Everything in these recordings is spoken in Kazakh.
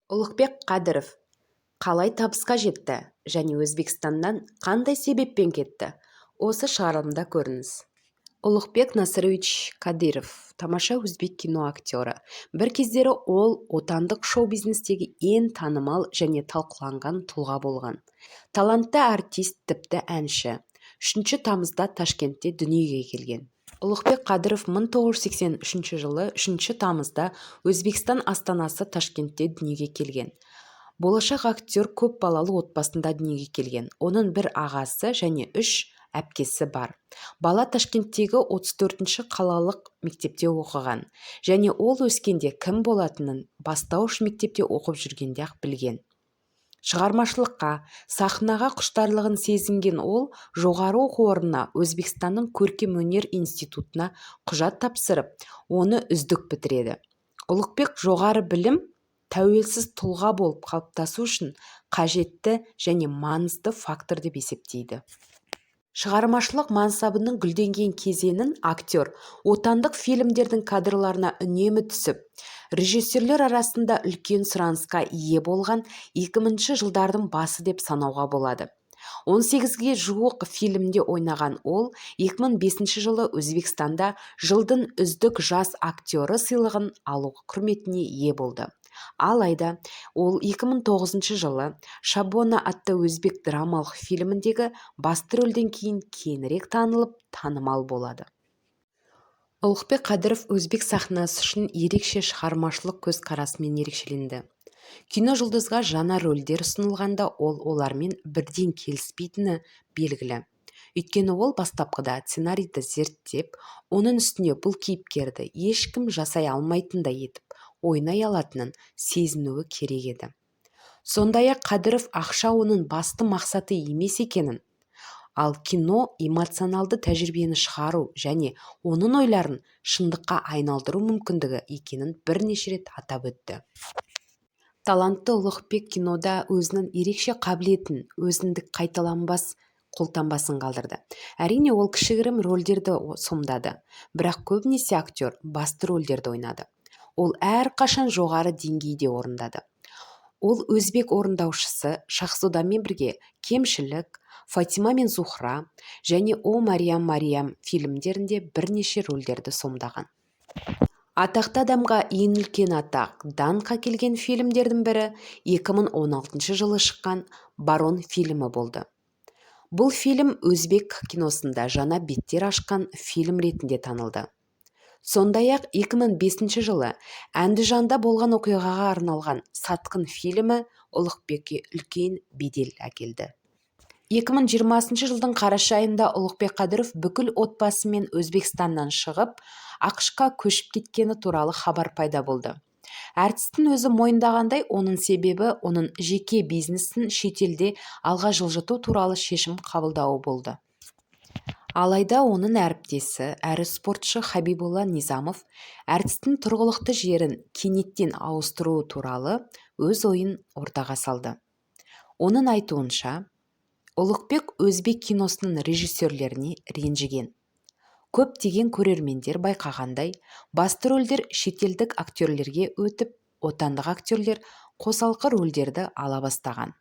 Ұлықбек Қадыров қалай табысқа жетті және Өзбекстаннан қандай себеппен кетті? Осы шығарылымда көріңіз. Ұлықбек Насырович Кадыров тамаша өзбек кино актері. Бір кездері ол отандық шоу-бизнестегі ең танымал және талқыланған тұлға болған. Талантты артист, тіпті әнші. 3 тамызда Ташкентте дүниеге келген. Ұлықбек Қадыров 1983 жылы 3 тамызда Өзбекстан астанасы Ташкентте дүниеге келген. Болашақ актер көп балалы отбасында дүниеге келген. Оның бір ағасы және 3 әпкесі бар. Бала Ташкенттегі 34-ші қалалық мектепте оқыған. Және ол өскенде кім болатынын бастауыш мектепте оқып жүргенде-ақ білген. Шығармашылыққа, сахнаға құштарлығын сезінген ол жоғары оқу орнына Өзбекстанның көркемөнер институтына құжат тапсырып, оны үздік бітіреді. Ұлықбек жоғары білім тәуелсіз тұлға болып қалыптасу үшін қажетті және маңызды фактор деп есептейді. Шығармашылық мансабының гүлденген кезеңін актер отандық фильмдердің кадрларына үнемі түсіп, режиссерлер арасында үлкен сұранысқа ие болған 2000 жылдардың басы деп санауға болады. 18-ге жуық фильмде ойнаған ол 2005 жылы Өзбекстанда жылдың үздік жас актері сыйлығын алу құрметіне ие болды. Алайда ол 2009 жылы Шабона атты өзбек драмалық фильміндегі басты рөлден кейін кеңірек танылып, танымал болады. Ұлықбек Қадыров өзбек сахнасы үшін ерекше шығармашылық көзқарасымен ерекшеленді. Кино жұлдызға жаңа рөлдер ұсынылғанда ол олармен бірден келіспейтіні белгілі. Өйткені ол бастапқыда сценарийді зерттеп, оның үстіне бұл кейіпкерді ешкім жасай алмайтындай етіп, ойнай алатынын сезінуі керек еді. Сондай-ақ Қадыров ақша оның басты мақсаты емес екенін, ал кино эмоционалды тәжірибені шығару және оның ойларын шындыққа айналдыру мүмкіндігі екенін бірнеше рет атап өтті. Талантты Ұлықбек кинода өзінің ерекше қабілетін, өзіндік қайталанбас қолтаңбасын қалдырды. Әрине ол кішігірім рөлдерді сомдады, бірақ көбінесе актер басты рөлдерді ойнады. Ол әрқашан жоғары деңгейде орындады. Ол өзбек орындаушысы Шахзодамен бірге Кемшілік, Фатима мен Зухра және О Мариям фильмдерінде бірнеше рөлдерді сомдаған. Атақты адамға ең үлкен атақ, даңқ әкелген фильмдердің бірі 2016 жылы шыққан Барон фильмі болды. Бұл фильм өзбек киносында жаңа беттер ашқан фильм ретінде танылды. Сондай-ақ 2005 жылы Әндіжанда болған оқиғаға арналған Сатқын фильмі Ұлықбекке үлкен бедел әкелді. 2020 жылдың қараша айында Ұлықбек Қадыров бүкіл отбасымен Өзбекстаннан шығып, ақш-қа көшіп кеткені туралы хабар пайда болды. Әртістің өзі мойындағандай, оның себебі оның жеке бизнесін шетелде алға жылжыту туралы шешім қабылдауы болды. Алайда оның әріптесі, әрі спортшы Хабибулла Низамов әртістің тұрғылықты жерін кенеттен ауыстыруы туралы өз ойын ортаға салды. Оның айтуынша, Ұлықбек өзбек киносының режиссерлеріне ренжіген. Көптеген көрермендер байқағандай, басты рөлдер шетелдік актерлерге өтіп, отандық актерлер қосалқы рөлдерді ала бастаған.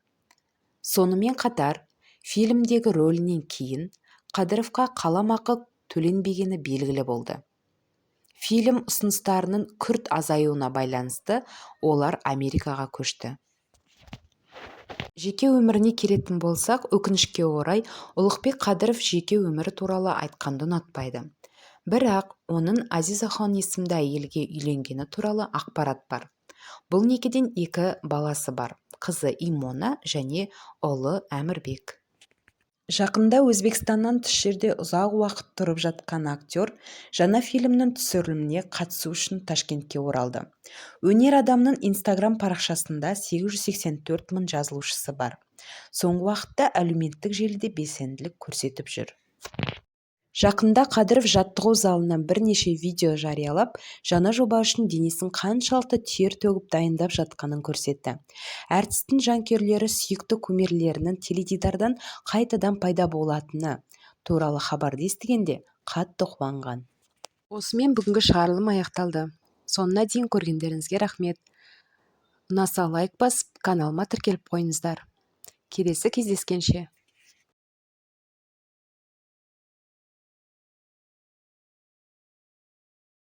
Сонымен қатар, фильмдегі рөлінен кейін Қадыровқа қаламақы төленбегені белгілі болды. Фильм ұсыныстарының күрт азаюына байланысты олар Америкаға көшті. Жеке өміріне келетін болсақ, өкінішке орай, Ұлықбек Қадыров жеке өмірі туралы айтқанды ұнатпайды. Бірақ оның Азиза хан есімді әйелге үйленгені туралы ақпарат бар. Бұл некеден 2 баласы бар, қызы Имона және ұлы Әмірбек. Жақында Өзбекстаннан тыс жерде ұзақ уақыт тұрып жатқан актер жаңа фильмнің түсіріліміне қатысу үшін Ташкентке оралды. Өнер адамның Инстаграм парақшасында 884 мың жазылушысы бар. Соңғы уақытта әлеуметтік желіде белсенділік көрсетіп жүр. Жақында Қадыров жаттығу залынан бірнеше видео жариялап, жаңа жоба үшін денесін қаншалықты тер төгіп дайындап жатқанын көрсетті. Әртістің жанкүйерлері сүйікті кумирлерінің теледидардан қайтадан пайда болатыны туралы хабарды естігенде қатты қуанған. Осымен бүгінгі шығарылым аяқталды. Соңына дейін көргендеріңізге рахмет. ұнаса лайк басып каналыма тіркеліп қойыңыздар. Келесі кездескенше